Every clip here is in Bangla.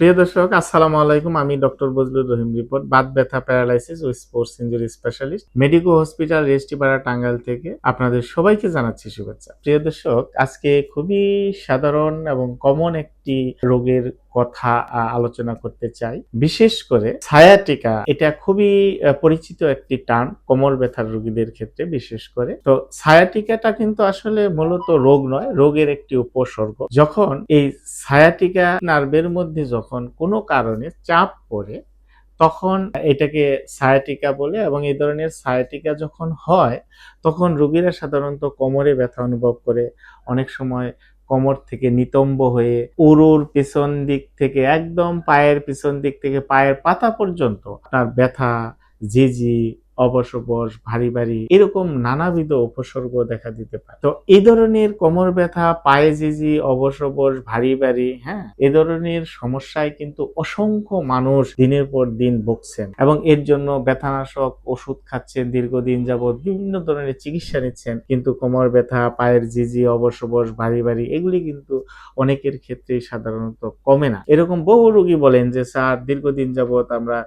প্রিয় দর্শক, আসসালামু আলাইকুম। আমি ডক্টর বজলুর রহিম রিপোর্ট, বাত ব্যথা, প্যারালাইসিস ও sports injury specialist, medico hospital, Restipara, Tangail থেকে আপনাদের সবাইকে জানাচ্ছি শুভেচ্ছা। প্রিয় দর্শক, আজকে খুবই সাধারণ এবং কমন একটি রোগের কথা আলোচনা করতে চাই। বিশেষ করে সায়াটিকা, এটা খুবই পরিচিত একটি টার্ম কোমর ব্যথার রোগীদের ক্ষেত্রে বিশেষ করে। তো সায়াটিকাটা কিন্তু আসলে মূলত রোগ নয়, রোগের একটি উপসর্গ। যখন এই সায়াটিকা নার্ভের মধ্যে যখন কোনো কারণে চাপ পড়ে, তখন এটাকে সায়াটিকা বলে, এবং এই ধরনের সায়াটিকা যখন হয় তখন রোগীরা সাধারণত কোমরে ব্যথা অনুভব করে। অনেক সময় কোমর থেকে নিতম্ব হয়ে উরুর পিছন দিক থেকে একদম পায়ের পিছন দিক থেকে পায়ের পাতা পর্যন্ত তার ব্যথা, ঝিঝি, অবশ ভারী ভারী এরকম নানাবিধ উপসর্গ দেখা দিতে পারে। তো এই ধরনের কোমর ব্যথা, পায়ে ঝিঝি, অবশ ভারী ভারী, এ ধরনের সমস্যায় কিন্তু অসংখ্য মানুষ দিনের পর দিন ভুগছেন, এবং এর জন্য ব্যথানাশক ওষুধ খাচ্ছেন, দীর্ঘদিন যাবৎ বিভিন্ন ধরনের চিকিৎসা নিচ্ছেন, কিন্তু কোমর ব্যথা, পায়ের ঝিঝি, অবশ ভারী ভারী এগুলি কিন্তু অনেকের ক্ষেত্রেই সাধারণত কমে না। এরকম বহু রোগী বলেন যে, স্যার, দীর্ঘদিন যাবৎ আমরা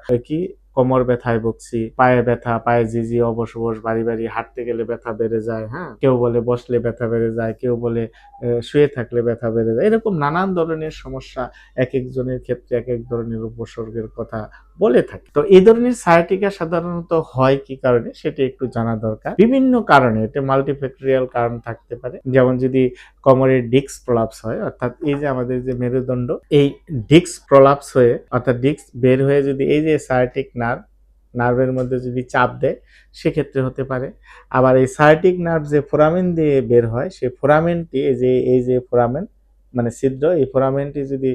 কোমর ব্যথায় ভুগছি, পায়ে ব্যথা, পায়ে ঝিঝি, অবশ ভারী ভারী, হাঁটতে গেলে ব্যথা বেড়ে যায়, কেউ বলে বসলে ব্যথা বেড়ে যায়, কেউ বলে শুয়ে থাকলে ব্যথা বেড়ে যায়। এরকম নানান ধরনের সমস্যা এক একজনের ক্ষেত্রে এক এক ধরনের উপসর্গের কথা বলে থাকে। তো এই ধরনের সায়াটিকা সাধারণত হয় কি কারণে সেটা একটু জানা দরকার। বিভিন্ন কারণে, এটা মাল্টিফ্যাক্টরিয়াল কারণ থাকতে পারে। যেমন যদি কোমরের ডিস্ক প্রলাপস হয়, অর্থাৎ এই যে আমাদের যে মেরুদণ্ড, এই ডিস্ক প্রলাপস হয়ে, অর্থাৎ ডিস্ক বের হয়ে যদি এই যে সায়াটিক নার্ভের মধ্যে যদি চাপ দেয়, সেক্ষেত্রে হতে পারে। আবার এই সায়াটিক নার্ভ যে ফোরামেন দিয়ে বের হয়, সেই ফোরামেনটি এই যে ফোরামেন মানে ছিদ্র, এই ফোরামেনটি যদি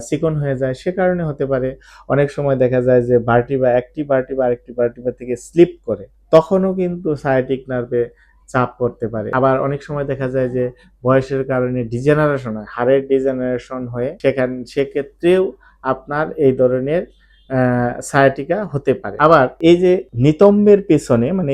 চিকন হয়ে যায়, সে কারণে হতে পারে। অনেক সময় দেখা যায় যে একটি ভার্টিব্রা আরেকটি ভার্টিব্রা থেকে স্লিপ করে, তখনও কিন্তু সায়াটিক নার্ভে চাপ পড়তে পারে। আবার অনেক সময় দেখা যায় যে বয়সের কারণে ডিজেনারেশন হয়, হাড়ের ডিজেনারেশন হয়ে সেক্ষেত্রেও আপনার এই ধরনের সায়াটিকা হতে পারে। আবার এই যে নিতম্বের পেছনে, মানে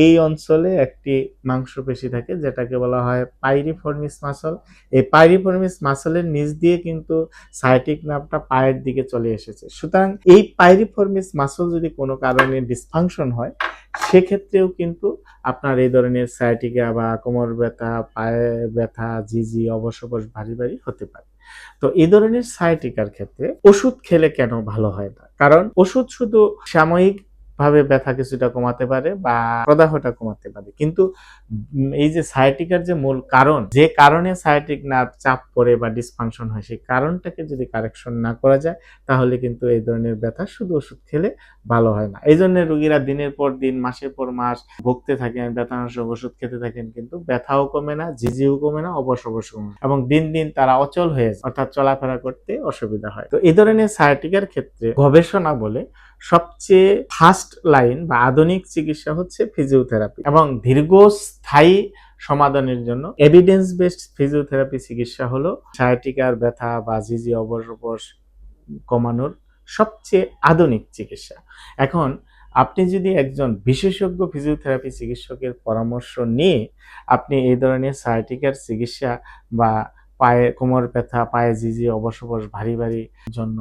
এই অঞ্চলে একটি মাংসপেশি থাকে যেটাকে বলা হয় পাইরিফর্মিস মাসল। এই পাইরিফর্মিস মাসলের নিচ দিয়ে কিন্তু সায়াটিক নার্ভটা পায়ের দিকে চলে এসেছে। সুতরাং এই পাইরিফর্মিস মাসল যদি কোনো কারণে ডিসফাংশন হয়, সেক্ষেত্রেও কিন্তু আপনার এই ধরনের সায়াটিকা বা কোমর ব্যথা, পায়ে ব্যথা, ঝিঝি, অবশ ভারী ভারী হতে পারে। তো এই ধরনের সায়াটিকার ক্ষেত্রে ওষুধ খেলে কেন ভালো হয় না? কারণ ওষুধ শুধু সাময়িক ভাবে ব্যথা কিছুটা কমাতে পারে বা প্রদাহটা কমাতে পারে, কিন্তু এই যে সায়াটিকার যে মূল কারণ, যে কারণে সায়াটিক নার্ভ চাপ পড়ে বা ডিসফাংশন হয়, সেই কারণটাকে যদি কারেকশন না করা যায়, তাহলে কিন্তু এই ধরনের ব্যথা শুধু ওষুধ খেলে ভালো হয় না। এই জন্য রোগীরা দিনের পর দিন, মাসের পর মাস ভুগতে থাকেন, ব্যথানাশক ওষুধ খেতে থাকেন, কিন্তু ব্যথাও কমে না, ঝিঝিও কমে না, অবশ কমে না, এবং দিন দিন তারা অচল হয়ে যায়, অর্থাৎ চলাফেরা করতে অসুবিধা হয়। তো এই ধরনের সায়াটিকার ক্ষেত্রে গবেষণা বলে সবচেয়ে ফার্স্ট লাইন বা আধুনিক চিকিৎসা হচ্ছে ফিজিওথেরাপি, এবং দীর্ঘস্থায়ী সমাধানের জন্য এভিডেন্স বেসড ফিজিওথেরাপি চিকিৎসা হলো সায়াটিকার ব্যথা বা ঝিঝি, অবশ কমানোর সবচেয়ে আধুনিক চিকিৎসা। এখন আপনি যদি একজন বিশেষজ্ঞ ফিজিওথেরাপি চিকিৎসকের পরামর্শ নিয়ে আপনি এই ধরনের সায়াটিকার চিকিৎসা বা কোমর ব্যথা, পায়ে ঝিঝি, অবশ ভারী ভারী জন্য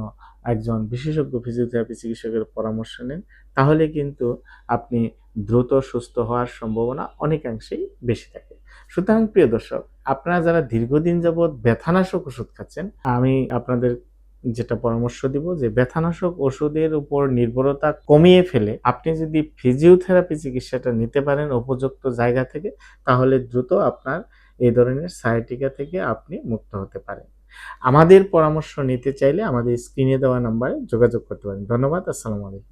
একজন বিশেষজ্ঞ ফিজিওথেরাপি চিকিৎসকের পরামর্শ নেন, তাহলে কিন্তু আপনি দ্রুত সুস্থ হওয়ার সম্ভাবনা অনেকাংশেই বেশি থাকে। সুতরাং প্রিয় দর্শক, আপনারা যারা দীর্ঘদিন যাবৎ ব্যথানাশক ওষুধ খাচ্ছেন, আমি আপনাদের যেটা পরামর্শ দিব যে ব্যথানাশক ওষুধের উপর নির্ভরতা কমিয়ে ফেলে আপনি যদি ফিজিওথেরাপি চিকিৎসাটা নিতে পারেন উপযুক্ত জায়গা থেকে, তাহলে দ্রুত আপনার এই ধরনের সায়াটিকা থেকে আপনি মুক্ত হতে পারেন। আমাদের পরামর্শ নিতে চাইলে আমাদের স্ক্রিনে দেওয়া নাম্বারে যোগাযোগ করতে পারেন। ধন্যবাদ। আসসালামু আলাইকুম।